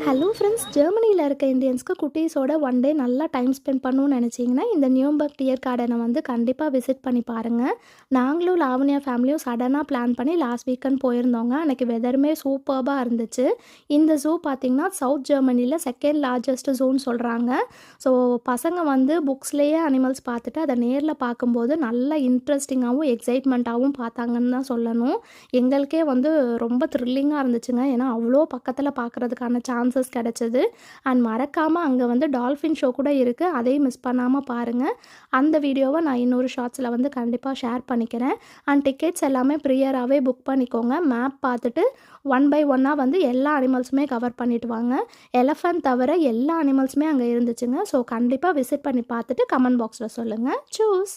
Hello friends, ஜெர்மனியில் இருக்க இந்தியன்ஸ்க்கு குட்டீஸோட one day நல்லா டைம் ஸ்பெண்ட் பண்ணணும்னு நினச்சிங்கன்னா இந்த நியூம்பர்க் டியர் கார்டனை வந்து கண்டிப்பாக விசிட் பண்ணி பாருங்கள். நாங்களும் லாவண்யா ஃபேமிலியும் சடனாக பிளான் பண்ணி லாஸ்ட் வீக்கெண்ட் போயிருந்தோங்க. அன்றைக்கி வெதருமே சூப்பர்பாக இருந்துச்சு. இந்த ஜூ பார்த்திங்கன்னா சவுத் ஜெர்மனியில் செகண்ட் லார்ஜஸ்ட் ஜூன்னு சொல்கிறாங்க. ஸோ பசங்க வந்து புக்ஸ்லேயே அனிமல்ஸ் பார்த்துட்டு அதை நேரில் பார்க்கும்போது நல்லா இன்ட்ரெஸ்டிங்காகவும் எக்ஸைட்மெண்ட்டாகவும் பார்த்தாங்கன்னு தான் சொல்லணும். எங்களுக்கே வந்து ரொம்ப த்ரில்லிங்காக இருந்துச்சுங்க. ஏன்னா அவ்வளோ பக்கத்தில் பார்க்குறதுக்கான சான்சஸ் கிடச்சிது. அண்ட் மறக்காமல் அங்கே வந்து டால்ஃபின் ஷோ கூட இருக்குது, அதையும் மிஸ் பண்ணாமல் பாருங்கள். அந்த வீடியோவை நான் இன்னொரு ஷார்ட்ஸில் வந்து கண்டிப்பாக ஷேர் பண்ணிக்கிறேன். அண்ட் டிக்கெட்ஸ் எல்லாமே ப்ரியராகவே புக் பண்ணிக்கோங்க. மேப் பார்த்துட்டு ஒன் பை ஒன்னாக வந்து எல்லா அனிமல்ஸுமே கவர் பண்ணிவிட்டு வாங்க. எலஃபண்ட் தவிர எல்லா அனிமல்ஸுமே அங்கே இருந்துச்சுங்க. ஸோ கண்டிப்பாக விசிட் பண்ணி பார்த்துட்டு கமெண்ட் பாக்ஸில் சொல்லுங்கள். சூஸ்.